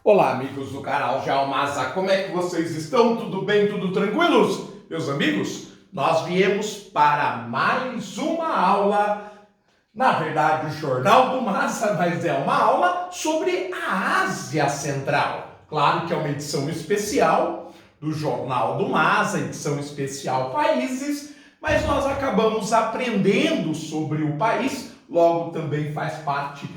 Olá, amigos do canal Jalmaza, como é que vocês estão? Tudo bem? Tudo tranquilos? Meus amigos, nós viemos para mais uma aula, na verdade o Jornal do Maza, mas é uma aula sobre a Ásia Central. Claro que é uma edição especial do Jornal do Maza, edição especial Países, mas nós acabamos aprendendo sobre o país, logo também faz parte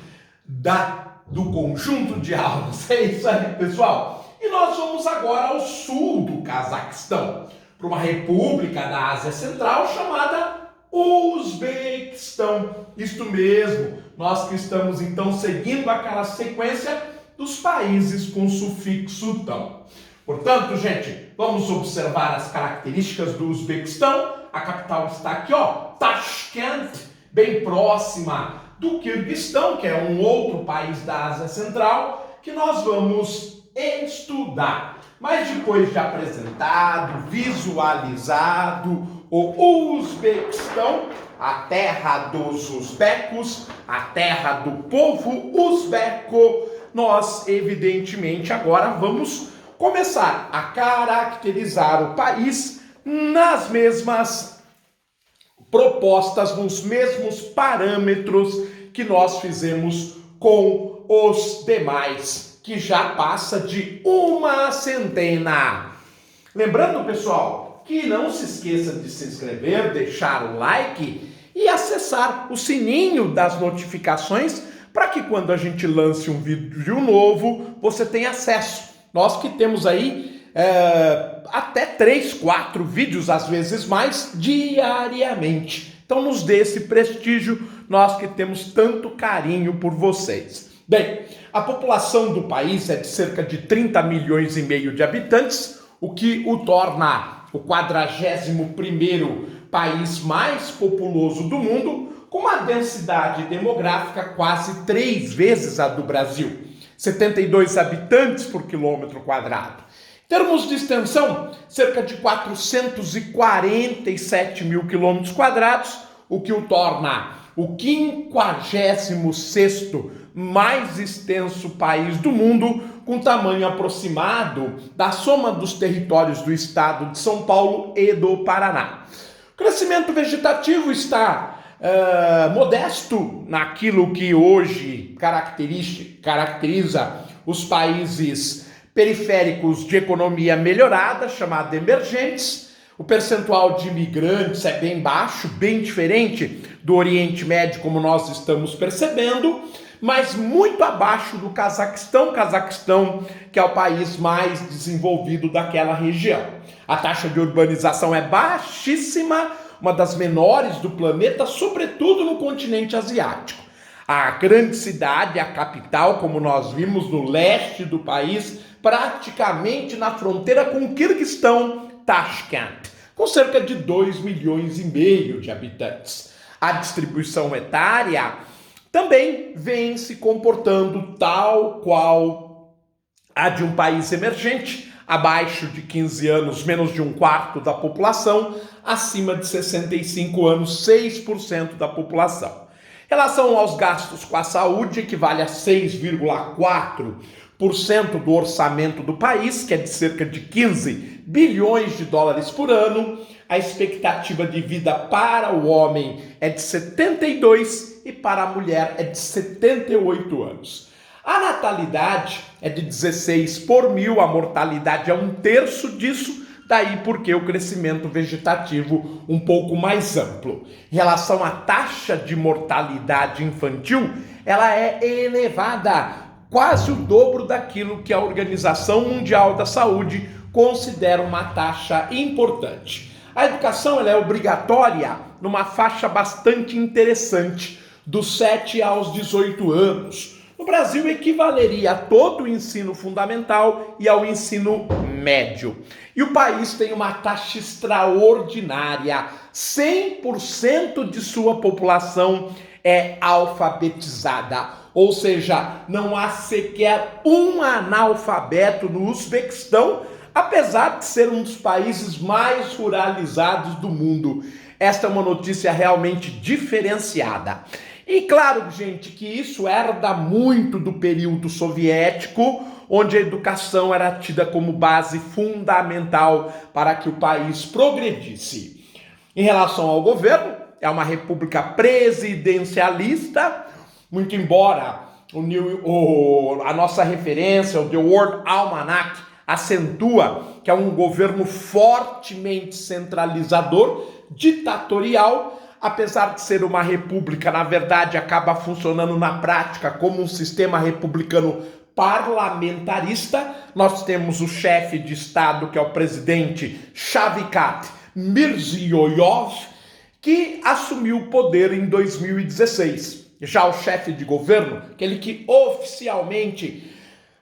do conjunto de aulas. É isso aí, pessoal. E nós vamos agora ao sul do Cazaquistão, para uma república da Ásia Central chamada Uzbequistão. Isto mesmo, nós que estamos então seguindo aquela sequência dos países com sufixo tão. Portanto, gente, vamos observar as características do Uzbequistão. A capital está aqui, ó, Tashkent, bem próxima do Quirguistão, que é um outro país da Ásia Central, que nós vamos estudar. Mas depois de apresentado, visualizado o Uzbequistão, a terra dos uzbecos, a terra do povo uzbeco, nós evidentemente agora vamos começar a caracterizar o país nas mesmas propostas, nos mesmos parâmetros que nós fizemos com os demais, que já passa de uma centena. Lembrando, pessoal, que não se esqueça de se inscrever, deixar o like e acessar o sininho das notificações para que quando a gente lance um vídeo novo, você tenha acesso. Nós que temos aí até 3, 4 vídeos, às vezes mais, diariamente. Então nos dê esse prestígio, nós que temos tanto carinho por vocês. Bem, a população do país é de cerca de 30 milhões e meio de habitantes, o que o torna o 41º país mais populoso do mundo, com uma densidade demográfica quase 3 vezes a do Brasil, 72 habitantes por quilômetro quadrado. Em termos de extensão, cerca de 447 mil quilômetros quadrados, o que o torna o 56º mais extenso país do mundo, com tamanho aproximado da soma dos territórios do estado de São Paulo e do Paraná. O crescimento vegetativo está modesto naquilo que hoje caracteriza os países periféricos de economia melhorada, chamada emergentes. O percentual de imigrantes é bem baixo, bem diferente do Oriente Médio, como nós estamos percebendo, mas muito abaixo do Cazaquistão, que é o país mais desenvolvido daquela região. A taxa de urbanização é baixíssima, uma das menores do planeta, sobretudo no continente asiático. A grande cidade, a capital, como nós vimos no leste do país, praticamente na fronteira com o Quirguistão, Tashkent, com cerca de 2 milhões e meio de habitantes. A distribuição etária também vem se comportando tal qual a de um país emergente, abaixo de 15 anos, menos de 1/4 da população, acima de 65 anos, 6% da população. Em relação aos gastos com a saúde, equivale a 6,4% do orçamento do país, que é de cerca de 15 bilhões de dólares por ano. A expectativa de vida para o homem é de 72 e para a mulher é de 78 anos. A natalidade é de 16 por mil, a mortalidade é 1/3 disso, daí porque o crescimento vegetativo um pouco mais amplo. Em relação à taxa de mortalidade infantil, ela é elevada, quase o dobro daquilo que a Organização Mundial da Saúde considera uma taxa importante. A educação ela é obrigatória numa faixa bastante interessante, dos 7 aos 18 anos. No Brasil, equivaleria a todo o ensino fundamental e ao ensino médio. E o país tem uma taxa extraordinária. 100% de sua população é alfabetizada. Ou seja, não há sequer um analfabeto no Uzbequistão, apesar de ser um dos países mais ruralizados do mundo. Esta é uma notícia realmente diferenciada. E claro, gente, que isso herda muito do período soviético, onde a educação era tida como base fundamental para que o país progredisse. Em relação ao governo, é uma república presidencialista, muito embora a nossa referência, o The World Almanac, acentua que é um governo fortemente centralizador, ditatorial. Apesar de ser uma república, na verdade, acaba funcionando na prática como um sistema republicano parlamentarista. Nós temos o chefe de Estado, que é o presidente Shavkat Mirziyoyev, que assumiu o poder em 2016. Já o chefe de governo, aquele que oficialmente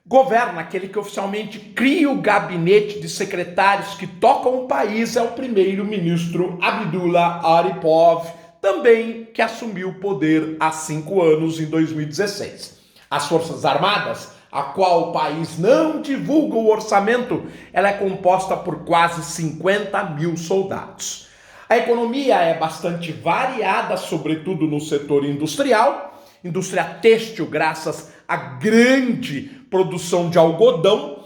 governa, aquele que oficialmente cria o gabinete de secretários que tocam o país, é o primeiro-ministro Abdullah Aripov, também que assumiu o poder há 5 anos, em 2016. As Forças Armadas, a qual o país não divulga o orçamento, ela é composta por quase 50 mil soldados. A economia é bastante variada, sobretudo no setor industrial, indústria têxtil, graças à grande produção de algodão.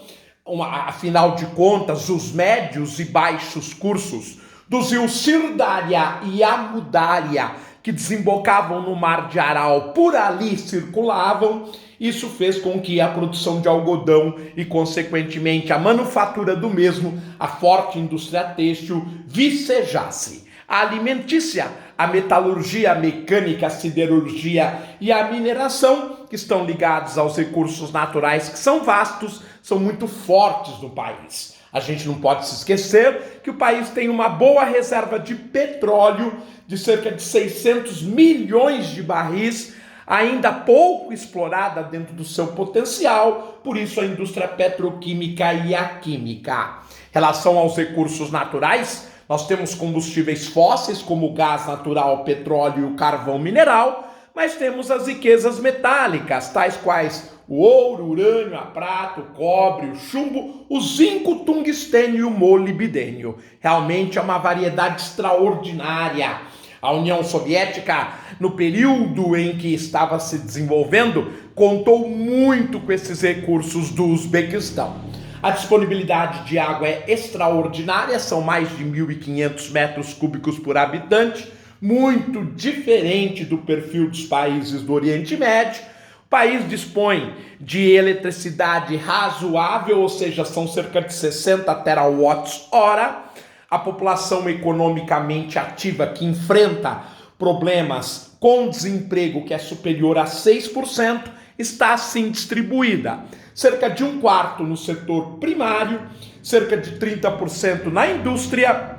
Afinal de contas, os médios e baixos cursos dos rios Sirdarya e Amudarya, que desembocavam no Mar de Aral, por ali circulavam. Isso fez com que a produção de algodão e, consequentemente, a manufatura do mesmo, a forte indústria têxtil, vicejasse. A alimentícia, a metalurgia, a mecânica, a siderurgia e a mineração, que estão ligados aos recursos naturais, que são vastos, são muito fortes no país. A gente não pode se esquecer que o país tem uma boa reserva de petróleo, de cerca de 600 milhões de barris, ainda pouco explorada dentro do seu potencial, por isso a indústria petroquímica e a química. Em relação aos recursos naturais, nós temos combustíveis fósseis, como o gás natural, o petróleo e o carvão mineral, mas temos as riquezas metálicas, tais quais o ouro, o urânio, a prata, o cobre, o chumbo, o zinco, o tungstênio e o molibdênio. Realmente é uma variedade extraordinária. A União Soviética, no período em que estava se desenvolvendo, contou muito com esses recursos do Uzbequistão. A disponibilidade de água é extraordinária, são mais de 1.500 metros cúbicos por habitante, muito diferente do perfil dos países do Oriente Médio. O país dispõe de eletricidade razoável, ou seja, são cerca de 60 terawatts-hora. A população economicamente ativa, que enfrenta problemas com desemprego que é superior a 6%, está assim distribuída. Cerca de 1/4 no setor primário, cerca de 30% na indústria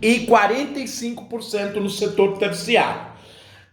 e 45% no setor terciário.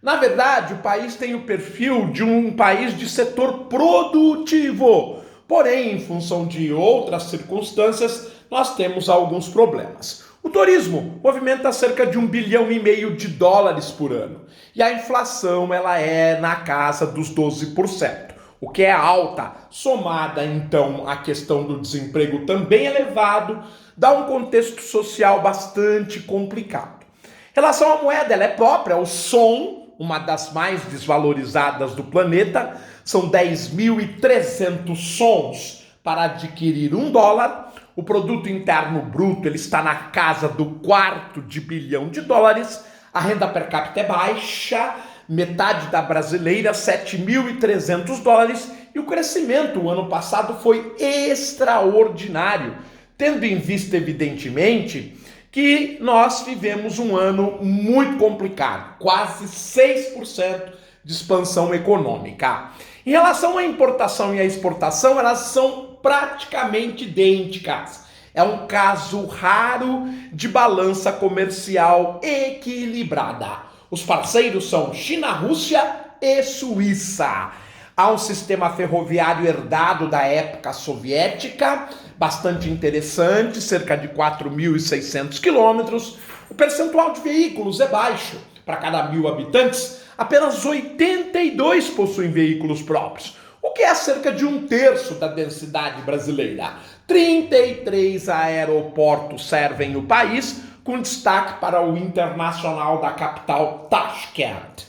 Na verdade, o país tem o perfil de um país de setor produtivo. Porém, em função de outras circunstâncias, nós temos alguns problemas. O turismo movimenta cerca de 1,5 bilhão de dólares por ano. E a inflação ela é na casa dos 12%. O que é alta, somada então à questão do desemprego também elevado, dá um contexto social bastante complicado. Em relação à moeda, ela é própria, o som, uma das mais desvalorizadas do planeta, são 10.300 sons para adquirir $1. O produto interno bruto ele está na casa do 1/4 bilhão de dólares. A renda per capita é baixa, metade da brasileira, 7.300 dólares, e o crescimento o ano passado foi extraordinário, tendo em vista, evidentemente, que nós vivemos um ano muito complicado, quase 6% de expansão econômica. Em relação à importação e à exportação, elas são praticamente idênticas. É um caso raro de balança comercial equilibrada. Os parceiros são China, Rússia e Suíça. Há um sistema ferroviário herdado da época soviética, bastante interessante, cerca de 4.600 quilômetros. O percentual de veículos é baixo. Para cada 1.000 habitantes, apenas 82 possuem veículos próprios, o que é cerca de 1/3 da densidade brasileira. 33 aeroportos servem o país, com destaque para o internacional da capital Tashkent.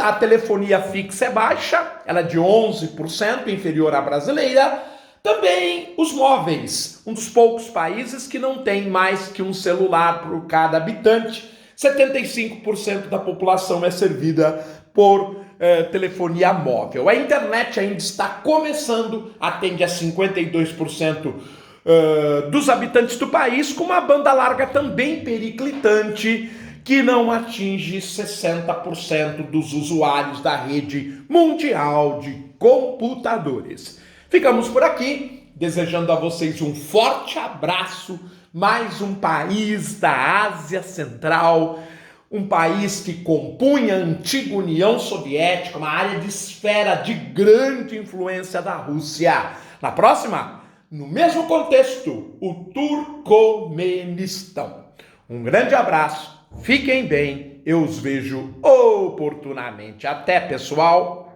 A telefonia fixa é baixa, ela é de 11%, inferior à brasileira. Também os móveis, um dos poucos países que não tem mais que um celular por cada habitante. 75% da população é servida por telefonia móvel. A internet ainda está começando, atende a 52% dos habitantes do país, com uma banda larga também periclitante, que não atinge 60% dos usuários da rede mundial de computadores. Ficamos por aqui, desejando a vocês um forte abraço, mais um país da Ásia Central, um país que compunha a antiga União Soviética, uma área de esfera de grande influência da Rússia. Na próxima, no mesmo contexto, o Turcomenistão. Um grande abraço, fiquem bem, eu os vejo oportunamente. Até, pessoal!